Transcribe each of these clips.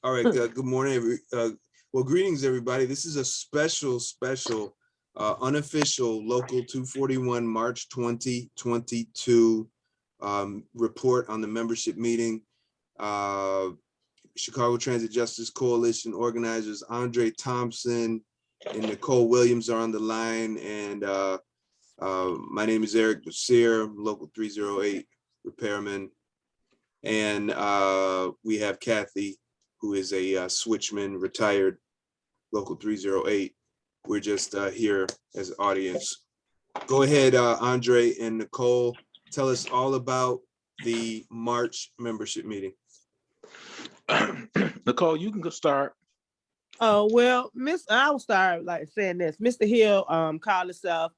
All right. Good morning. Well, greetings, everybody. This is a special, unofficial Local 241 March 2022 report on the membership meeting. Chicago Transit Justice Coalition organizers Andre Thompson and Nicole Williams are on the line. And my name is Eric Bussier, Local 308 repairman. And we have Kathy, who is a switchman, retired, Local 308. We're just here as audience. Go ahead, Andre and Nicole, tell us all about the March membership meeting. Nicole, you can go start. Oh, well, I will start like saying this. Mr. Hill called himself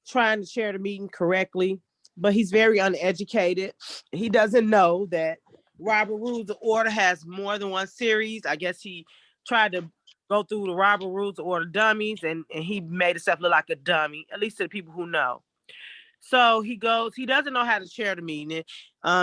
trying to chair the meeting correctly, but he's very uneducated. He doesn't know that Robert Rules of Order has more than one series. I guess he tried to go through the Robert Rules of Order dummies and he made himself look like a dummy, at least to the people who know. So he doesn't know how to chair the meeting.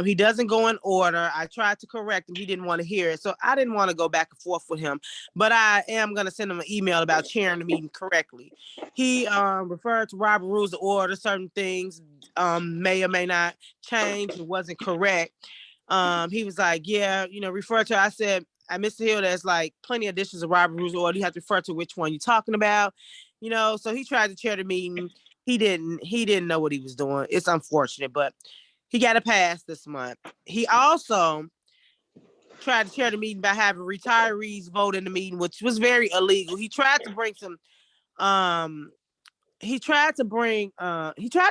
He doesn't go in order. I tried to correct him. He didn't want to hear it. So I didn't want to go back and forth with him, but I am going to send him an email about chairing the meeting correctly. He referred to Robert Rules of Order. Certain things may or may not change. It wasn't correct. He was like, yeah, refer to, I said, Mr. Hill, there's like plenty of editions of Robert Rules of Order. You have to refer to which one you're talking about, so he tried to chair the meeting. He didn't know what he was doing. It's unfortunate, but he got a pass this month. He also tried to chair the meeting by having retirees vote in the meeting, which was very illegal. He tried to bring he tried to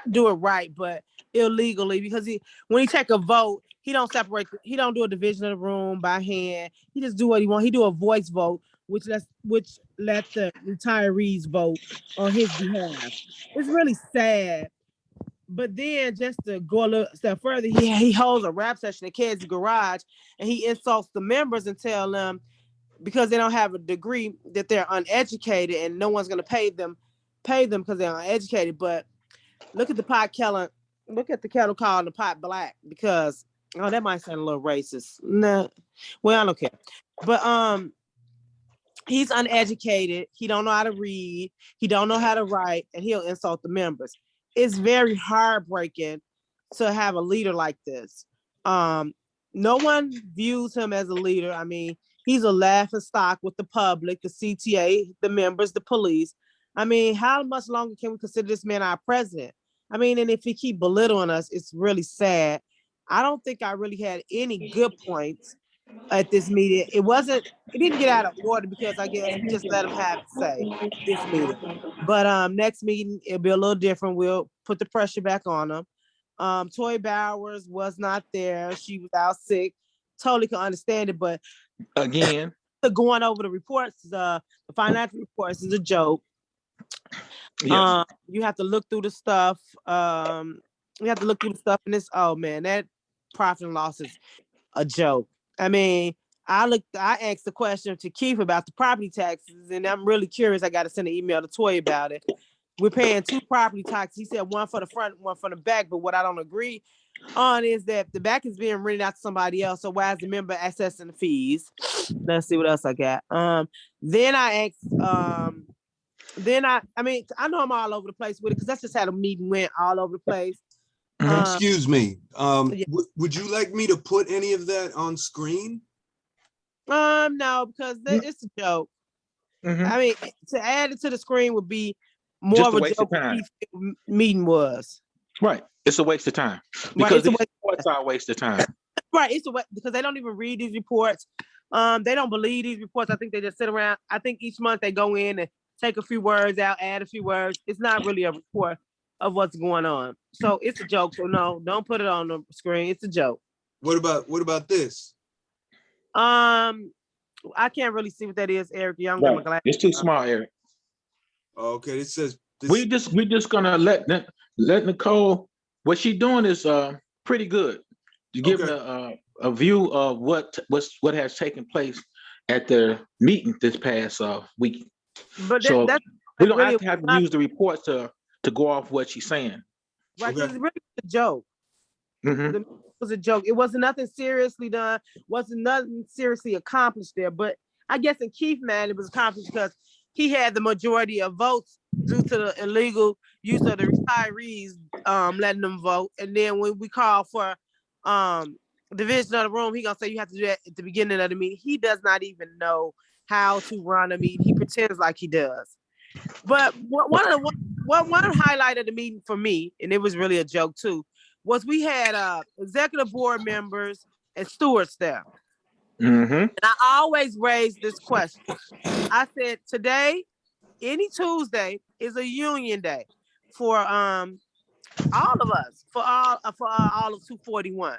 do it right, but illegally, because when he take a vote, he don't do a division of the room by hand. He just do what he want. He do a voice vote, which let the retirees vote on his behalf. It's really sad. But then just to go a little step further, he holds a rap session in Ked's garage and he insults the members and tell them because they don't have a degree that they're uneducated and no one's gonna pay them because they're uneducated. But look at the kettle calling the pot black, because that might sound a little racist. Nah. Well, I don't care. But he's uneducated. He don't know how to read. He don't know how to write, and he'll insult the members. It's very heartbreaking to have a leader like this. No one views him as a leader. I mean, he's a laughing stock with the public, the CTA, the members, the police. I mean, how much longer can we consider this man our president? I mean, and if he keep belittling us, it's really sad. I don't think I really had any good points at this meeting. It didn't get out of order because I guess we just let him have it say this meeting. But next meeting, it'll be a little different. We'll put the pressure back on him. Toy Bowers was not there. She was out sick. Totally can understand it, but Again, going over the reports, the financial reports is a joke. yes. You have to look through the stuff. And this, oh man, that profit and loss is a joke. I mean, I asked the question to Keith about the property taxes, and I'm really curious. I got to send an email to Toy about it. We're paying 2 property taxes. He said one for the front, one for the back. But what I don't agree on is that the back is being rented out to somebody else. So why is the member accessing the fees? Let's see what else I got. Then I asked, I mean, I know I'm all over the place with it because that's just how the meeting went, all over the place. Excuse me. Yeah. Would you like me to put any of that on screen? No, because it's a joke. Mhm. I mean, to add it to the screen would be more Just of a a waste of joke time. than meeting was. Right. It's a waste of time. Right, Because it's a these waste- reports are a waste of time. Right, it's a way because they don't even read these reports. They don't believe these reports. I think they just sit around. I think each month they go in and take a few words out, add a few words. It's not really a report of what's going on. So it's a joke. So no, don't put it on the screen. It's a joke. What about this? I can't really see what that is, Eric. You don't got my Right. glasses. It's too small, Eric. Okay, it says this. We just gonna let Nicole. What she doing is pretty good. To give Okay. a view of what has taken place at the meeting this past week. But So that's we don't really have to use the reports to go off what she's saying. right, because Okay. it's really a joke. Mhm. was a joke. It wasn't nothing seriously done, wasn't nothing seriously accomplished there. But I guess in Keith, man, it was accomplished because he had the majority of votes due to the illegal use of the retirees letting them vote. And then when we call for division of the room, he gonna say you have to do that at the beginning of the meeting. He does not even know how to run a meeting. He pretends like he does. But one highlight of the meeting for me, and it was really a joke too, was we had executive board members and stewards there. Mm-hmm. And I always raise this question. I said, today, any Tuesday is a union day for all of us, for all of 241.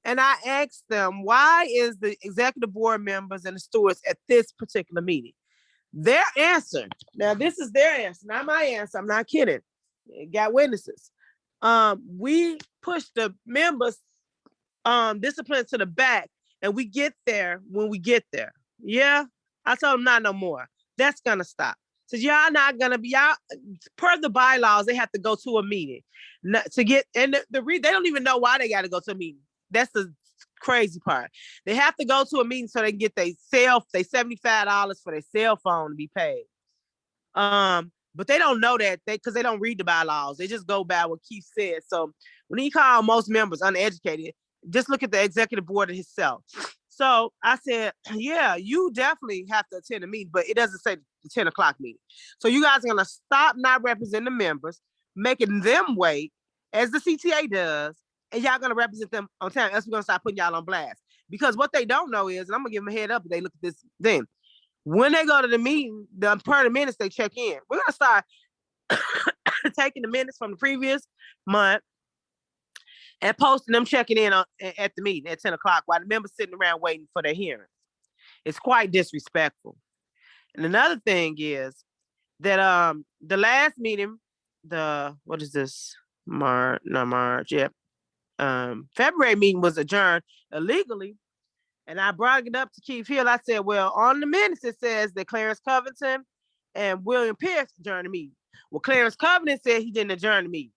And I asked them, why is the executive board members and the stewards at this particular meeting? Their answer, now this is their answer, not my answer, I'm not kidding. Got witnesses. We push the members discipline to the back, and we get there when we get there. Yeah, I told them not no more. That's gonna stop. So y'all not gonna be out per the bylaws. They have to go to a meeting to get, and they don't even know why they got to go to a meeting. That's the crazy part. They have to go to a meeting so they can get they $75 for their cell phone to be paid. But they don't know that because they don't read the bylaws. They just go by what Keith said. So when he called most members uneducated, just look at the executive board himself. So I said, yeah, you definitely have to attend a meeting, but it doesn't say the 10 o'clock meeting. So you guys are gonna stop not representing the members, making them wait, as the CTA does, and y'all gonna represent them on time. Else we're gonna start putting y'all on blast. Because what they don't know is, and I'm gonna give them a head up if they look at this then. When they go to the meeting, per the minutes they check in. We're gonna start taking the minutes from the previous month and posting them checking in at the meeting at 10 o'clock while the members sitting around waiting for their hearings. It's quite disrespectful. And another thing is that the last meeting, what is this? March, yeah. February meeting was adjourned illegally. And I brought it up to Keith Hill. I said, well, on the minutes it says that Clarence Covington and William Pierce adjourned the meeting. Well, Clarence Covington said he didn't adjourn the meeting.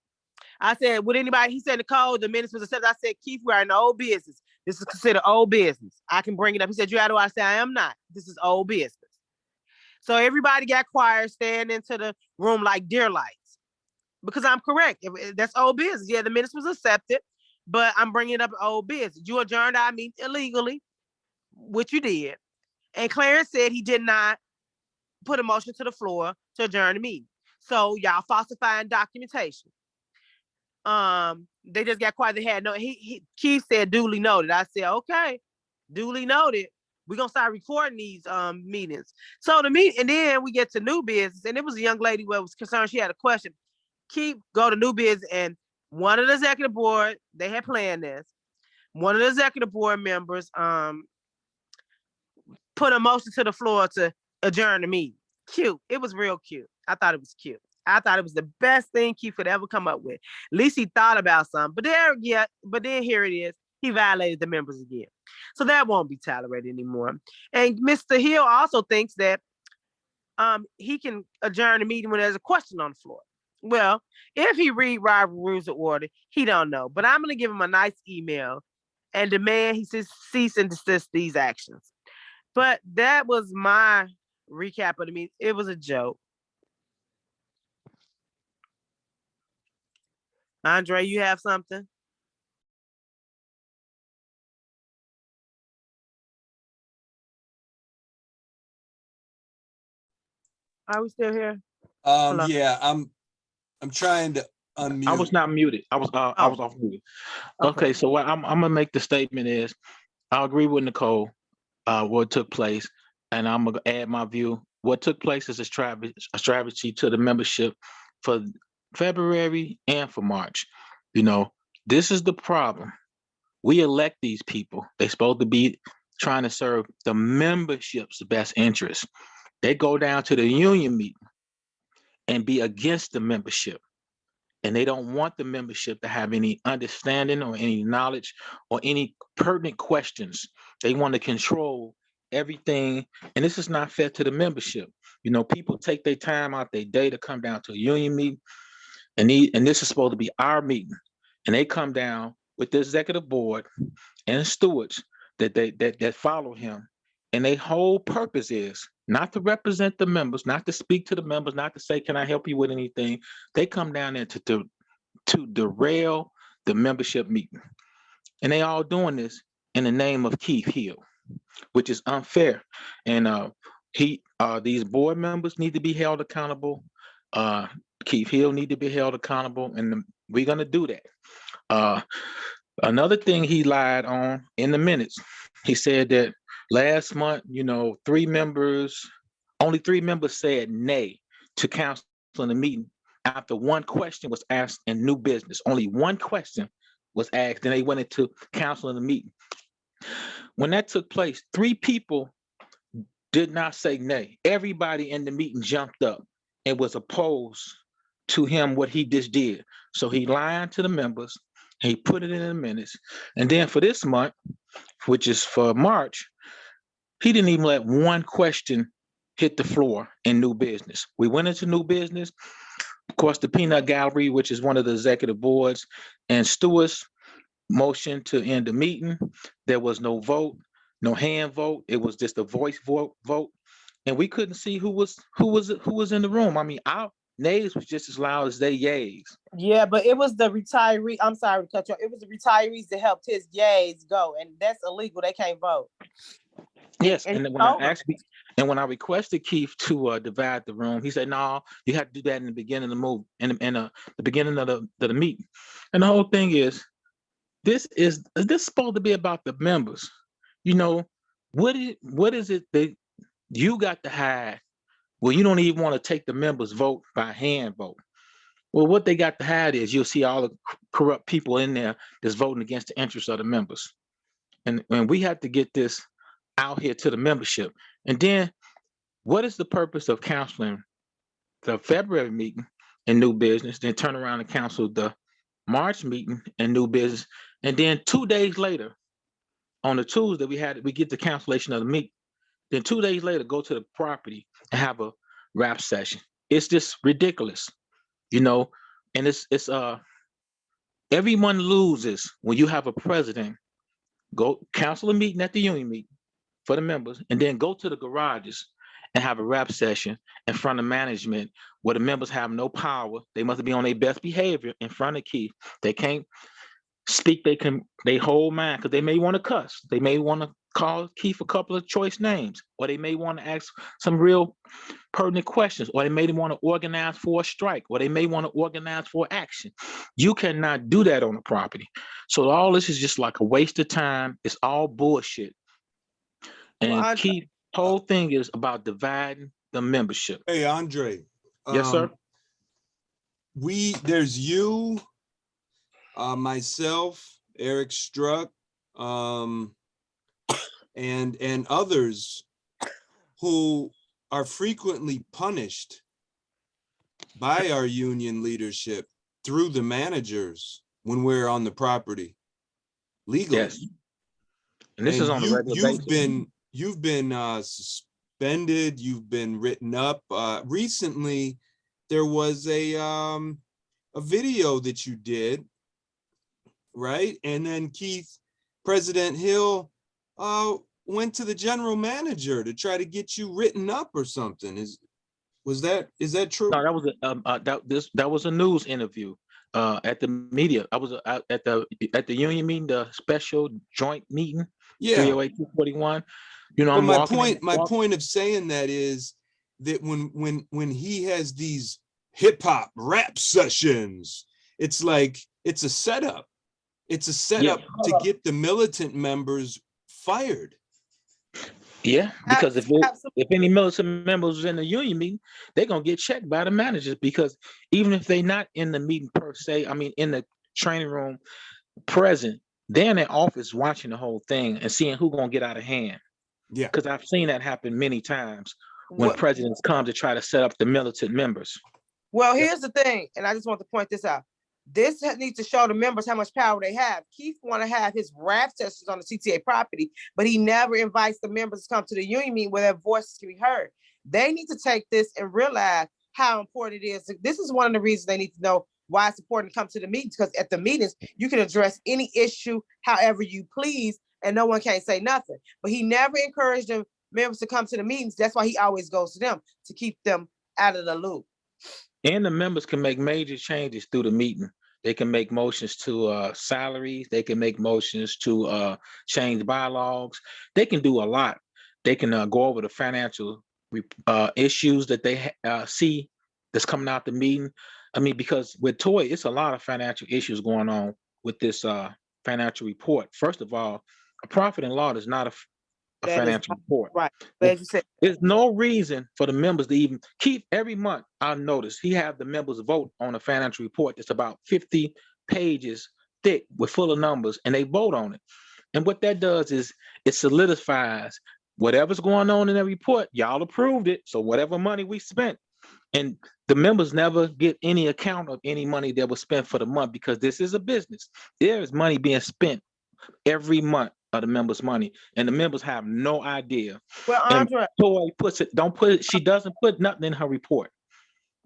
I said, would anybody, he said Nicole, the minutes was accepted. I said, Keith, we are in the old business. This is considered old business. I can bring it up. He said, you out of, I said, I am not. This is old business. So everybody got quiet, staying into the room like deer lights. Because I'm correct. That's old business. Yeah, the minutes was accepted, but I'm bringing it up old business. You adjourned our meeting illegally, which you did. And Clarence said he did not put a motion to the floor to adjourn the meeting. So y'all falsifying documentation. They just got quiet. They had no, Keith said duly noted. I said, okay, duly noted. We're gonna start recording these meetings. So the meeting, and then we get to new business, and it was a young lady who was concerned. She had a question. Keith go to new business, and one of the executive board, they had planned this. One of the executive board members put a motion to the floor to adjourn the meeting. Cute. It was real cute. I thought it was cute. I thought it was the best thing Keith could ever come up with. At least he thought about something. But then here it is. He violated the members again. So that won't be tolerated anymore. And Mr. Hill also thinks that he can adjourn the meeting when there's a question on the floor. Well, if he read Robert Rules of Order, he don't know. But I'm going to give him a nice email and demand he cease and desist these actions. But that was my recap of the meeting. It was a joke. Andre, you have something? Are we still here? Hello? Yeah, I'm trying to unmute. I was not muted. I was off mute. Okay, so what I'm gonna make the statement is, I agree with Nicole, what took place, and I'm gonna add my view. What took place is a strategy to the membership for February and for March. You know, this is the problem. We elect these people. They're supposed to be trying to serve the membership's best interest. They go down to the union meeting and be against the membership. And they don't want the membership to have any understanding or any knowledge or any pertinent questions. They want to control everything. And this is not fair to the membership. You know, people take their time out their day to come down to a union meeting. And this is supposed to be our meeting. And they come down with the executive board and stewards that follow him. And their whole purpose is not to represent the members, not to speak to the members, not to say, can I help you with anything? They come down there to derail the membership meeting. And they all doing this in the name of Keith Hill, which is unfair. And these board members need to be held accountable. Keith Hill need to be held accountable, and we're gonna do that. Another thing he lied on in the minutes, he said that last month, only 3 members said nay to council in the meeting after one question was asked in new business. Only one question was asked, and they went into council in the meeting. When that took place, 3 people did not say nay. Everybody in the meeting jumped up and was opposed to him, what he just did. So he lied to the members, he put it in the minutes. And then for this month, which is for March, he didn't even let one question hit the floor in new business. We went into new business. Of course, the Peanut Gallery, which is one of the executive boards, and stewards motion to end the meeting. There was no vote, no hand vote. It was just a voice vote, and we couldn't see who was in the room. I mean, our nays was just as loud as they yays. Yeah, but it was the retiree. I'm sorry to cut you off. It was the retirees that helped his yays go, and that's illegal. They can't vote. Yes, And when I requested Keith to divide the room, he said, "No, you have to do that in the beginning of the move, in the beginning of the meeting." And the whole thing is, this supposed to be about the members? What is it that you got to hide? Well, you don't even want to take the members' vote by hand vote. Well, what they got to hide is you'll see all the corrupt people in there that's voting against the interests of the members. And we have to get this out here to the membership. And then what is the purpose of counseling the February meeting in new business, then turn around and counsel the March meeting in new business, and then 2 days later, on the Tuesday, we get the cancellation of the meeting. Then 2 days later, go to the property and have a rap session. It's just ridiculous, and it's everyone loses when you have a president go cancel a meeting at the union meeting for the members, and then go to the garages and have a rap session in front of management where the members have no power. They must be on their best behavior in front of Keith. They can't speak they whole mind, because they may want to cuss. They may want to call Keith a couple of choice names, or they may want to ask some real pertinent questions, or they may want to organize for a strike, or they may want to organize for action. You cannot do that on the property. So all this is just like a waste of time. It's all bullshit. And Keith's whole thing is about dividing the membership. Hey, Andre. Yes, sir. There's you, myself, Eric Struck, and others who are frequently punished by our union leadership through the managers when we're on the property legally. Yes. And this is on a regular basis. You've been suspended. You've been written up. Recently, there was a video that you did, right? And then President Hill went to the general manager to try to get you written up or something. Is that true? No, that was a news interview at the media. I was at the union meeting, the special joint meeting. Yeah. 308-241. But my point of saying that is that when he has these hip hop rap sessions, it's like it's a setup. It's a setup to get the militant members fired. Yeah, because if any militant members was in the union meeting, they're gonna get checked by the managers, because even if they're not in the meeting per se, I mean in the training room present, they're in their office watching the whole thing and seeing who's gonna get out of hand. Yeah, because I've seen that happen many times when presidents come to try to set up the militant members. Well, here's the thing, and I just want to point this out. This needs to show the members how much power they have. Keith want to have his rap sessions on the CTA property, but he never invites the members to come to the union meeting where their voices can be heard. They need to take this and realize how important it is. This is one of the reasons they need to know why it's important to come to the meetings, because at the meetings, you can address any issue however you please, and no one can't say nothing. But he never encouraged the members to come to the meetings. That's why he always goes to them, to keep them out of the loop. And the members can make major changes through the meeting. They can make motions to salaries. They can make motions to change bylaws. They can do a lot. They can go over the financial issues that they see that's coming out the meeting. I mean, because with Toy, it's a lot of financial issues going on with this financial report. First of all, a profit and loss is not a That is financial report. right. But as you said, There's no reason for the members to even keep every month. I notice he have the members vote on a financial report that's about 50 pages thick with full of numbers, and they vote on it. And what that does is it solidifies whatever's going on in the report. Y'all approved it, so whatever money we spent, and the members never get any account of any money that was spent for the month, because this is a business. There is money being spent every month of the members' money, and the members have no idea. well, And Andre, Toy puts it, don't put it, she doesn't put nothing in her report.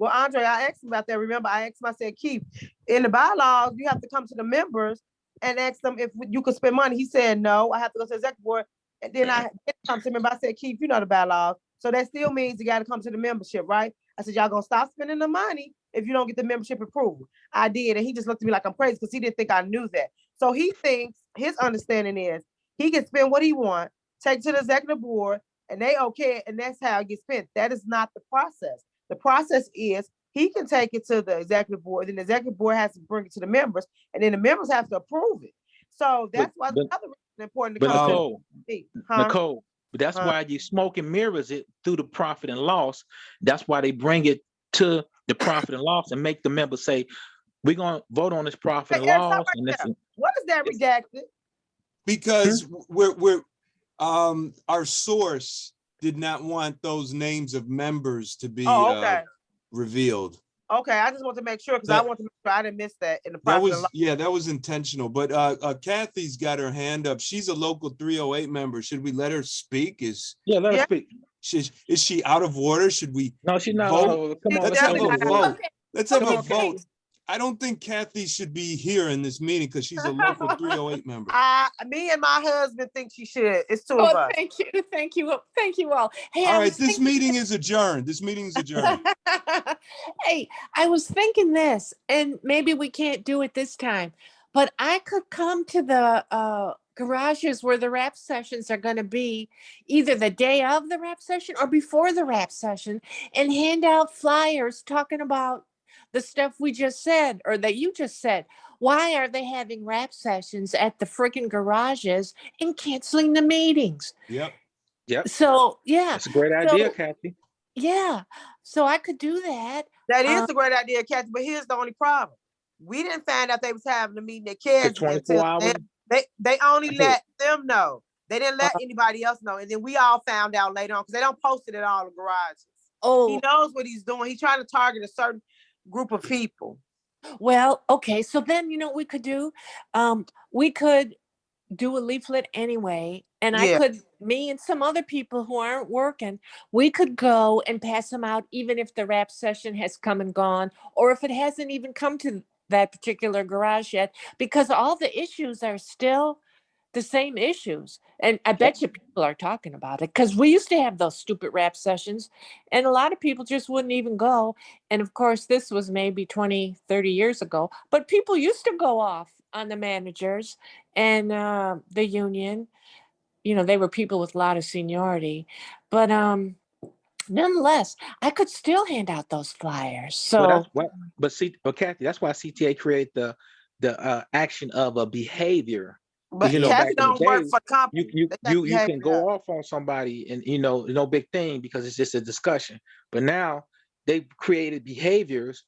I asked him about that. Remember, I asked him, I said, Keith, in the bylaws, you have to come to the members and ask them if you could spend money. He said, no, I have to go to the executive board. And then I come to him, I said, Keith, you know the bylaws. So that still means you got to come to the membership, right? I said, y'all gonna stop spending the money if you don't get the membership approved. I did, and he just looked at me like I'm crazy because he didn't think I knew that. So he thinks, his understanding is, he can spend what he wants, take it to the executive board, and they okay it, and that's how it gets spent. That is not the process. The process is he can take it to the executive board, then the executive board has to bring it to the members, and then the members have to approve it. So that's why the other reason it's important to But come Nicole, to me. Huh? Nicole, that's Huh? why you smoke and mirrors it through the profit and loss. That's why they bring it to the profit and loss and make the members say, we're gonna vote on this profit and Hey, Eric, stop loss. right And there. What is that redacted? Because our source did not want those names of members to be Oh, okay. revealed. Okay, I just want to make sure, because I want to make sure I didn't miss that in the That profit and was, loss. yeah, that was intentional. But Kathy's got her hand up. She's a local 308 member. Should we let her speak? yeah, let Yeah. us speak. Is she out of order? Should we No, she's not. vote? Come on, She's Let's have definitely a not out of vote. Let's have Come a on, vote. I don't think Kathy should be here in this meeting because she's a local 308 member. Me and my husband think she should. It's two of Oh, us. thank you, thank you, thank you all. Hey, All I right, was this thinking- meeting is adjourned. This meeting is adjourned. Hey, I was thinking this, and maybe we can't do it this time, but I could come to the garages where the rap sessions are going to be, either the day of the rap session or before the rap session, and hand out flyers talking about the stuff we just said, or that you just said. Why are they having rap sessions at the freaking garages and canceling the meetings? Yep. Yep, So, yeah. that's a great idea, So- Kathy. Yeah, so I could do that. That is a great idea, Kathy, but here's the only problem. We didn't find out they was having a meeting at For Keswick 24 until hours. they only I let them know. They didn't let anybody else know. And then we all found out later on because they don't post it at all the garages. He Oh, knows what he's doing. He's trying to target a certain group of people. well, okay. So then, you know what we could do? We could do a leaflet anyway. And Yeah. me and some other people who aren't working, we could go and pass them out, even if the rap session has come and gone, or if it hasn't even come to that particular garage yet, because all the issues are still the same issues. And I bet you people are talking about it, because we used to have those stupid rap sessions and a lot of people just wouldn't even go. And of course, this was maybe 20, 30 years ago, but people used to go off on the managers and the union. You know, they were people with a lot of seniority, but nonetheless, I could still hand out those flyers. Well, So that's what, but Kathy, that's why CTA created the action of a behavior. But you know, back Kathy in the don't work day, for company. You can go off on somebody and no big thing because it's just a discussion. But now they've created behaviors,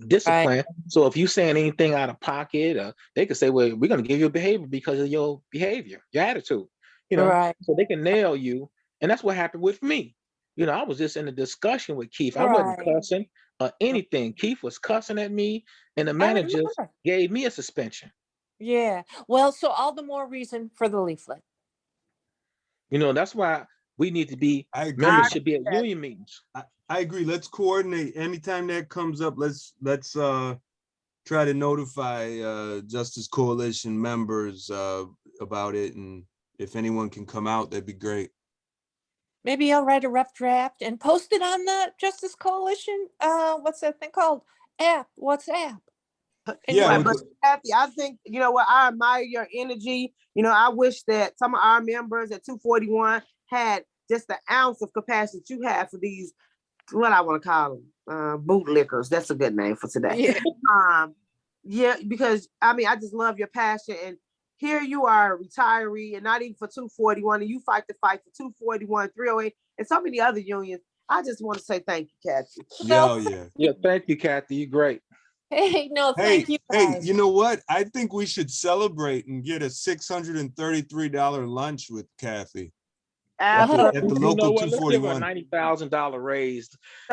discipline. So if you saying anything out of pocket, they could say, well, we're gonna give you a behavior because of your behavior, your attitude. You know, Right. so they can nail you. And that's what happened with me. You know, I was just in a discussion with Keith. I wasn't Right. cussing or anything. Keith was cussing at me, and the I manager remember. gave me a suspension. Yeah. Well, so all the more reason for the leaflet. You know, that's why we need to be, I agree. members should be at union meetings. I agree. Let's coordinate. Anytime that comes up, let's try to notify Justice Coalition members about it, and if anyone can come out, that'd be great. Maybe I'll write a rough draft and post it on the Justice Coalition, what's that thing called? WhatsApp. Yeah, Right, we but could- Kathy, I think, you know what, I admire your energy. You know, I wish that some of our members at 241 had just the ounce of compassion that you have for these, what I want to call them, bootlickers. That's a good name for today. Yeah. Yeah, because I mean, I just love your passion. And here you are, a retiree, and not even for 241, and you fight the fight for 241, 308, and so many other unions. I just want to say thank you, Kathy. yeah, yeah. Yeah, thank you, Kathy. You're great. Hey, no, Hey, thank you hey, guys. you know what? I think we should celebrate and get a $633 lunch with Kathy at the, Absolutely. at the You know local what? Let's give her a 241. $90,000 raise.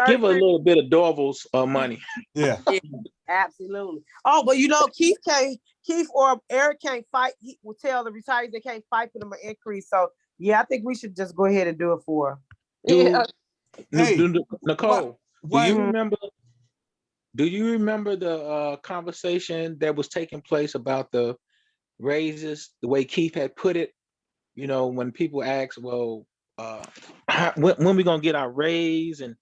Give her a little bit of Dorval's money. Yeah, Absolutely. Oh, but you know, Keith or Eric can't fight. He will tell the retirees they can't fight for them an increase. So yeah, I think we should just go ahead and do it for her. Yeah. Hey, Nicole, why- do you remember the conversation that was taking place about the raises, the way Keith had put it? You know, when people ask, well, when we gonna get our raise, and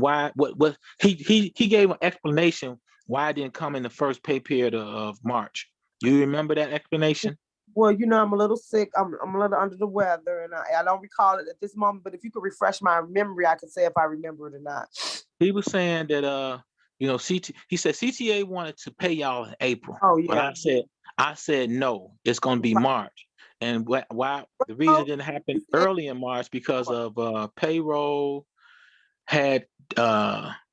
why, what he gave an explanation why it didn't come in the first pay period of March. You remember that explanation? Well, you know, I'm a little sick. I'm a little under the weather, and I don't recall it at this moment. But if you could refresh my memory, I could say if I remember it or not. He was saying that you know, he said CTA wanted to pay y'all in April. Oh, But yeah. I said no, it's gonna be Right. March. And why the reason it didn't happen early in March because of payroll had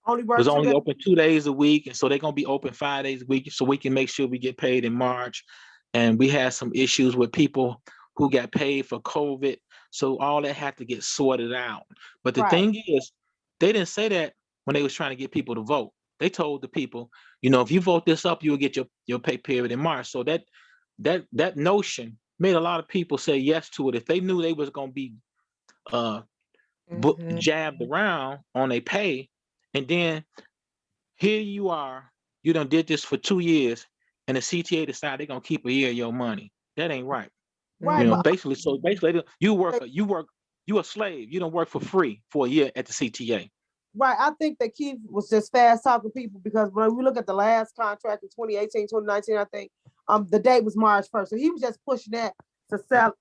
Only work was 2 only days. open 2 days a week, and so they're gonna be open 5 days a week, so we can make sure we get paid in March. And we had some issues with people who got paid for COVID, so all that had to get sorted out. But the Right. thing is, they didn't say that when they was trying to get people to vote. They told the people, you know, if you vote this up, you'll get your pay period in March. So that notion made a lot of people say yes to it if they knew they was gonna be Mhm. jabbed around on a pay. And then here you are, you done did this for 2 years, and the CTA decide they're gonna keep a year of your money. That ain't right. Right, You know, but basically you a slave. You don't work for free for a year at the CTA. right, I think that Keith was just fast talking people because when we look at the last contract in 2018, 2019, I think the date was March 1st. So he was just pushing that to sell,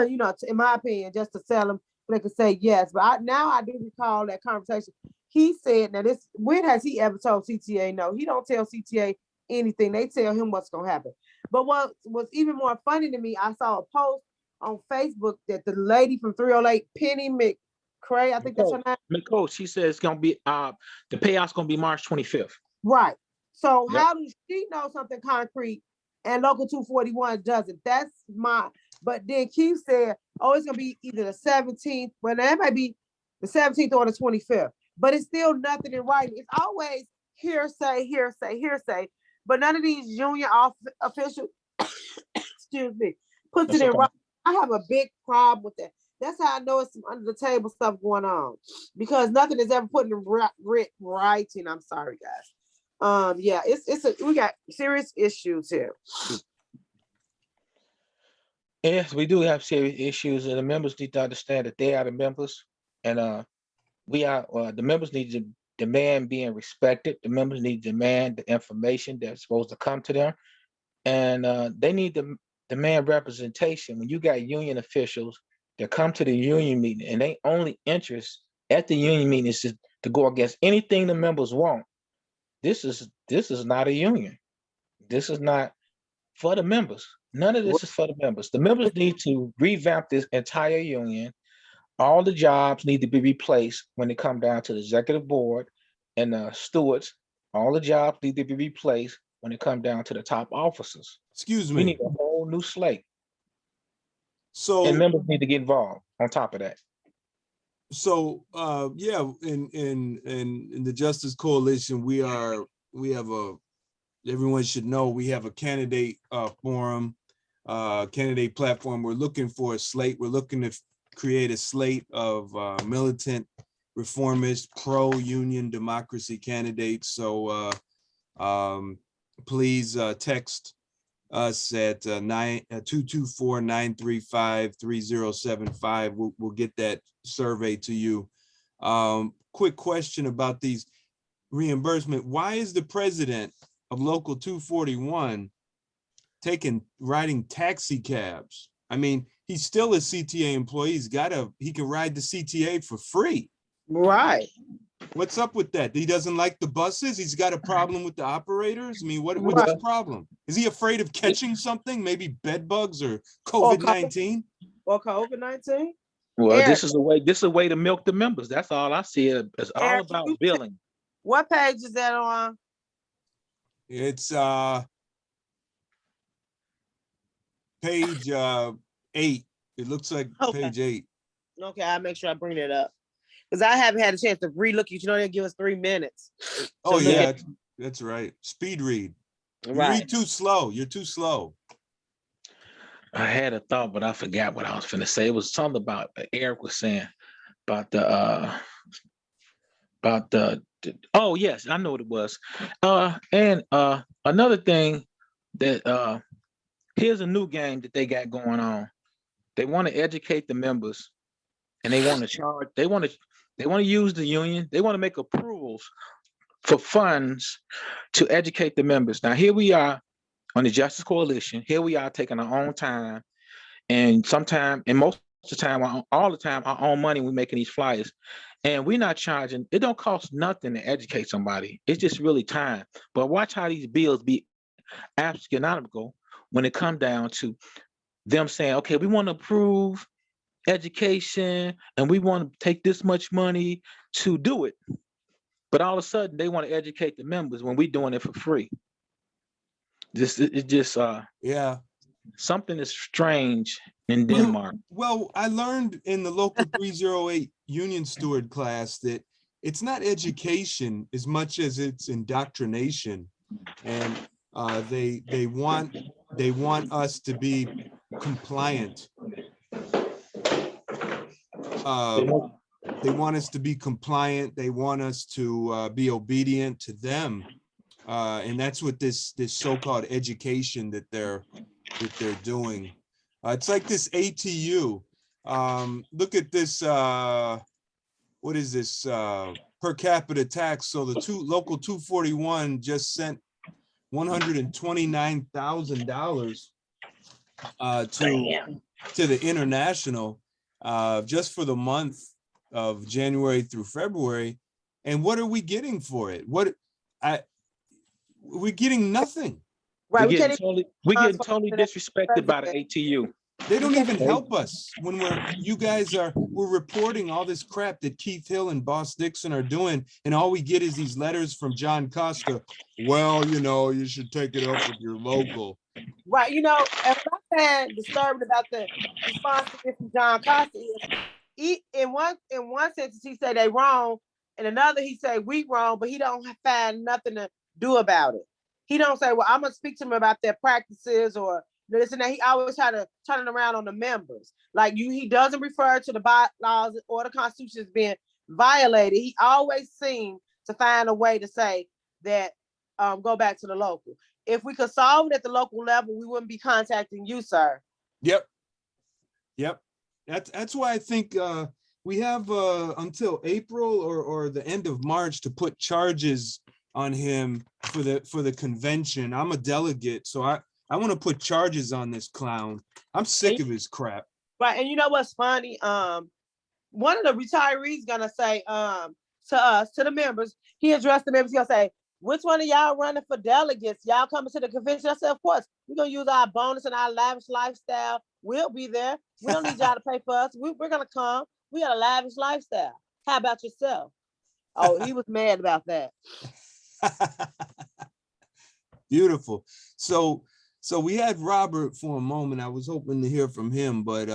you know, in my opinion, just to sell them so they could say yes. But I do recall that conversation. He said, now this, when has he ever told CTA no? He don't tell CTA anything. They tell him what's gonna happen. But what was even more funny to me, I saw a post on Facebook that the lady from 308, Penny McCray, I think that's her name. Nicole, she says it's gonna be the payout's gonna be March 25th. Right. So Yep. how does she know something concrete and local 241 doesn't? That's my, but then Keith said, oh, it's gonna be either the 17th, well, that might be the 17th or the 25th, but it's still nothing in writing. It's always hearsay, hearsay, hearsay, but none of these union officials, excuse me, puts That's it in okay. writing. I have a big problem with that. That's how I know it's some under the table stuff going on because nothing is ever put in writing. I'm sorry, guys. Yeah, we got serious issues here. Yes, we do have serious issues, and the members need to understand that they are the members, and the members need to demand being respected. The members need to demand the information that's supposed to come to them, and they need to demand representation. When you got union officials that come to the union meeting and they only interest at the union meeting is to go against anything the members want, this is not a union. This is not for the members. None of this is for the members. The members need to revamp this entire union. All the jobs need to be replaced when it come down to the executive board and the stewards. All the jobs need to be replaced when it come down to the top officers. excuse We me. need a whole new slate, So, and members need to get involved on top of that. yeah, in the Justice Coalition, everyone should know we have a candidate forum, candidate platform. We're looking for a slate. We're looking to create a slate of militant, reformist, pro-union democracy candidates. So please text us at 224-935-3075. We'll get that survey to you. Quick question about these reimbursement. Why is the president of Local 241 riding taxi cabs? I mean, he's still a CTA employee. He can ride the CTA for free. Right. What's up with that? He doesn't like the buses? He's got a problem with the operators? I mean, what's Right. the problem? Is he afraid of catching something? Maybe bed bugs or COVID-19? Or COVID-19? Well, Eric. this is a way to milk the members. That's all I see. It's all Eric, about you- billing. What page is that on? It's page 8. It looks like Okay. page 8. Okay, I'll make sure I bring it up. Because I haven't had a chance to relook. You know, they'll give us 3 minutes. Oh, So look yeah, at- that's right. Speed read. You Right. read too slow. You're too slow. I had a thought, but I forgot what I was finna say. It was something about Eric was saying about oh yes, I know what it was. And another thing that here's a new game that they got going on. They want to educate the members, and they want to charge. They want to use the union. They want to make approvals for funds to educate the members. Now here we are on the Justice Coalition. Here we are taking our own time, and most of the time, all the time, our own money. We're making these flyers, and we're not charging. It don't cost nothing to educate somebody. It's just really time. But watch how these bills be astronomical when it come down to them saying, okay, we want to approve education and we want to take this much money to do it. But all of a sudden they want to educate the members when we're doing it for free. Yeah. Something is strange in Denmark. Well, I learned in the Local 308 union steward class that it's not education as much as it's indoctrination. And they want us to be compliant. They want us to be compliant. They want us to be obedient to them. And that's what this so-called education that they're doing. It's like this ATU. Look at this. What is this per capita tax? So the Local 241 just sent $129,000 to the international just for the month of January through February. And what are we getting for it? We're getting nothing. Right. We're getting totally disrespected by the ATU. They don't even help us when we're reporting all this crap that Keith Hill and Boss Dixon are doing, and all we get is these letters from John Costa. Well, you should take it up with your local. Right. And what I find disturbing about the response to this from John Costa is in one sentence he said they wrong, and another he said we wrong, but he don't find nothing to do about it. He don't say, well, I'm gonna speak to them about their practices or this and that. He always try to turn it around on the members. Like he doesn't refer to the bylaws or the Constitution as being violated. He always seems to find a way to say that go back to the local. If we could solve it at the local level, we wouldn't be contacting you, sir. Yep. That's why I think we have until April or the end of March to put charges on him for the convention. I'm a delegate, so I want to put charges on this clown. I'm sick of his crap. Right, and you know what's funny? One of the retirees gonna say to us, to the members, he addressed the members, he'll say, which one of y'all running for delegates? Y'all coming to the convention? I said, of course, we're gonna use our bonus and our lavish lifestyle. We'll be there. We don't need y'all to pay for us. We're gonna come. We got a lavish lifestyle. How about yourself? Oh, he was mad about that. Beautiful. So we had Robert for a moment. I was hoping to hear from him, but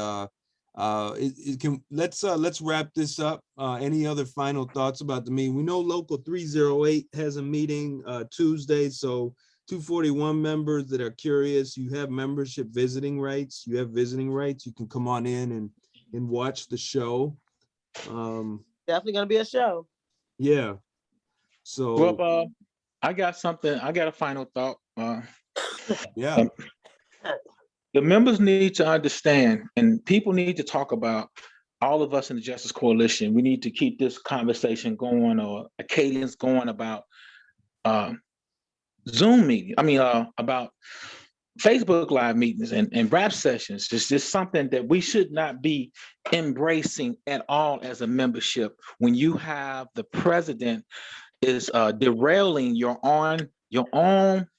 let's wrap this up. Any other final thoughts about the meeting? We know Local 308 has a meeting Tuesday, so 241 members that are curious, you have membership visiting rights. You have visiting rights. You can come on in and watch the show. Definitely gonna be a show. Yeah. So Well, I got something. I got a final thought. Yeah, The members need to understand, and people need to talk about, all of us in the Justice Coalition, we need to keep this conversation going, or a cadence going about Zoom meeting. About Facebook Live meetings and rap sessions. It's just something that we should not be embracing at all as a membership. When you have the president is derailing your own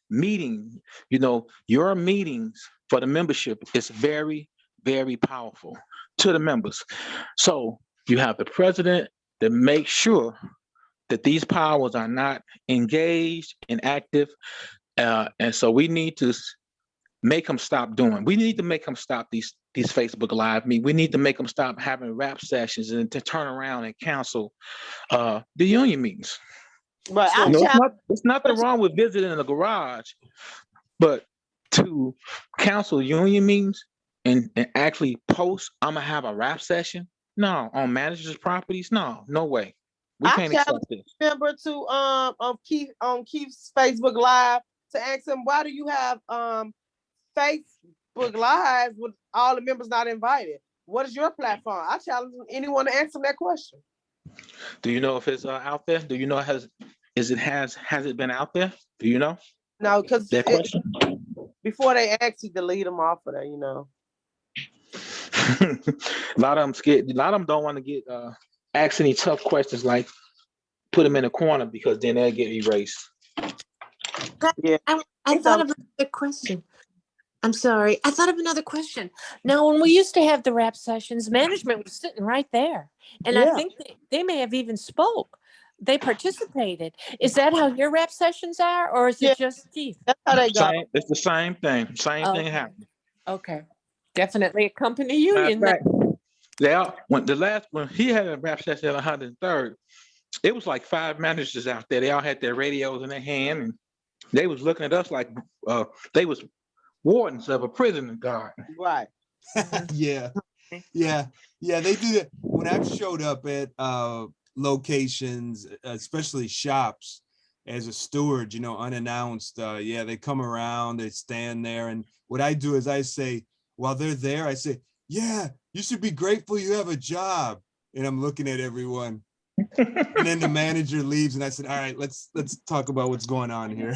meeting, your meetings for the membership is very, very powerful to the members. So you have the president to make sure that these powers are not engaged and active. And so we need to make them stop doing. We need to make them stop these Facebook Live meetings. We need to make them stop having rap sessions and to turn around and cancel the union meetings. Right. You know, it's nothing wrong with visiting the garage, but to cancel union meetings and actually post, I'm gonna have a rap session. No, on managers' properties. No way. We can't accept this. Remember to on Keith's Facebook Live to ask him, why do you have Facebook Live with all the members not invited? What is your platform? I challenge anyone to answer that question. Do you know if it's out there? Do you know has it been out there? Do you know? No, because That question. before they actually delete them off of there, A lot of them scared. A lot of them don't want to get ask any tough questions, like put them in a corner, because then they'll get erased. Yeah. I thought of another question. I'm sorry. I thought of another question. Now, when we used to have the rap sessions, management was sitting right there. And I think they may have even spoke. They participated. Is that how your rap sessions are? Or is it just Keith? That's how they go. It's the same thing. Same thing happened. Okay. Definitely a company union. When he had a rap session at 103rd, it was like 5 managers out there. They all had their radios in their hand, and they was looking at us like they was wardens of a prison guard. Right. yeah, they do that. When I've showed up at locations, especially shops, as a steward, unannounced, they come around, they stand there, and what I do is I say, while they're there, I say, yeah, you should be grateful you have a job. And I'm looking at everyone. And then the manager leaves, and I said, all right, let's talk about what's going on here.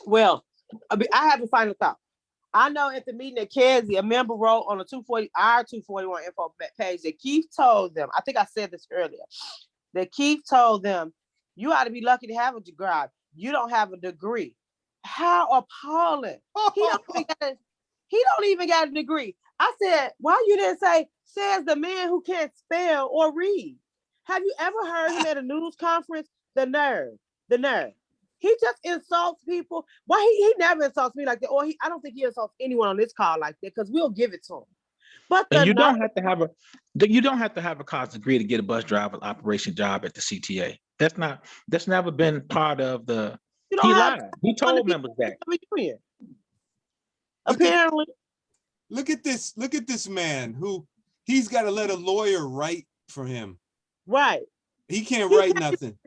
Well, I have a final thought. I know at the meeting at Kedzie, a member wrote on the 241 info page that Keith told them, I think I said this earlier, that Keith told them, you ought to be lucky to have a degree. You don't have a degree. How appalling. He don't even got a degree. I said, why you didn't say, says the man who can't spell or read? Have you ever heard him at a news conference? The nerve. He just insults people. Why he never insults me like that, or I don't think he insults anyone on this call like that, because we'll give it to him. But you don't have to have a college degree to get a bus driver operation job at the CTA. That's never been part of the. He lied. He told members that. Apparently. Look at this man who he's got to let a lawyer write for him. Right. He can't write nothing.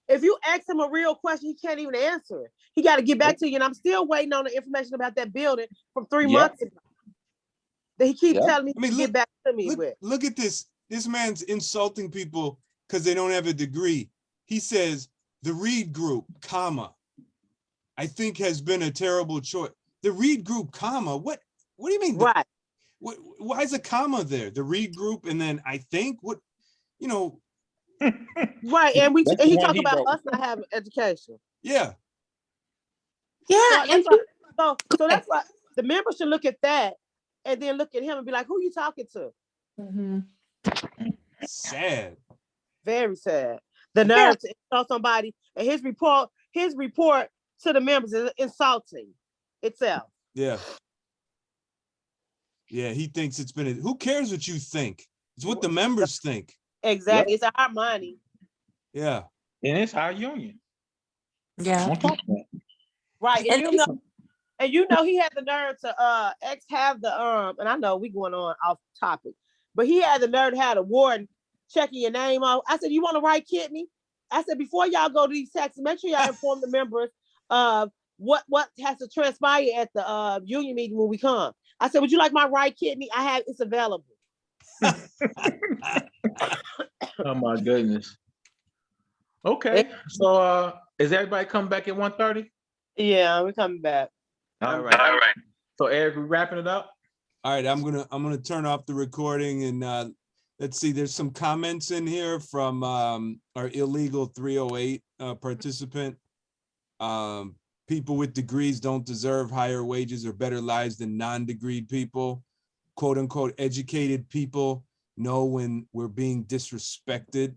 If you ask him a real question, he can't even answer it. He got to get back to you. And I'm still waiting on the information about that building from 3 months ago that he keeps telling me to get back to me with. Look at this. This man's insulting people because they don't have a degree. He says, the Reed Group, comma, I think has been a terrible choice. The Reed Group, comma, what do you mean? Right. Why is a comma there? The Reed Group, and then I think Right, and he talked about us not having education. Yeah. Yeah. So that's why the members should look at that and then look at him and be like, who you talking to? Mm-hmm. Sad. Very sad. The nerve to insult somebody, and his report to the members is insulting itself. Yeah. Yeah, he thinks it's been who cares what you think? It's what the members think. Exactly. It's our money. Yeah. And it's our union. Yeah. Right. And you know he had the nerve to have the and I know we going on off topic, but he had the nerve to have the warden checking your name off. I said, you want to write kidney? I said, before y'all go to these taxes, make sure y'all inform the members of what has to transpire at the union meeting when we come. I said, would you like my right kidney? It's available. Oh my goodness. Okay, so is everybody coming back at 1:30? Yeah, we're coming back. All right. So Eric, we wrapping it up? All right, I'm gonna turn off the recording and let's see, there's some comments in here from our illegal 308 participant. People with degrees don't deserve higher wages or better lives than non-degreed people. Quote unquote educated people know when we're being disrespected.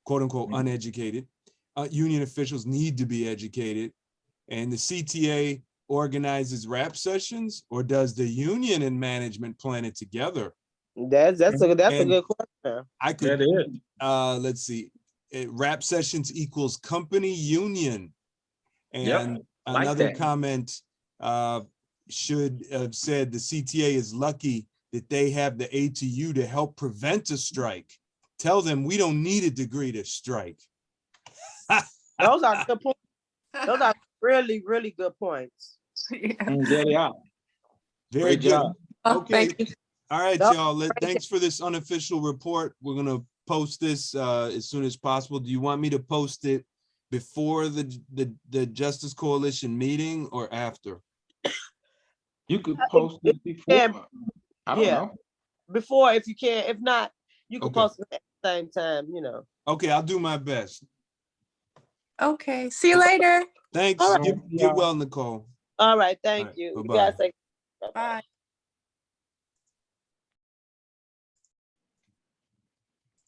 Quote unquote uneducated. Union officials need to be educated. And the CTA organizes rap sessions, or does the union and management plan it together? That's a good question. I That could, is. let's see, rap sessions equals company union. And like another that. comment should have said the CTA is lucky that they have the ATU to help prevent a strike. Tell them we don't need a degree to strike. Those are good points. Those are really, really good points. There they are. Very Great good. job. Okay. Thank you. All right, Yep. y'all. Thanks for this unofficial report. We're gonna post this as soon as possible. Do you want me to post it before the Justice Coalition meeting or after? You could post it before. Yeah. I don't know. Before, if you can. If not, you can Okay. post it at the same time, Okay, I'll do my best. Okay, see you later. Thanks. All right. Get well, Nicole. All right, thank All right, you. You bye-bye. guys say Bye.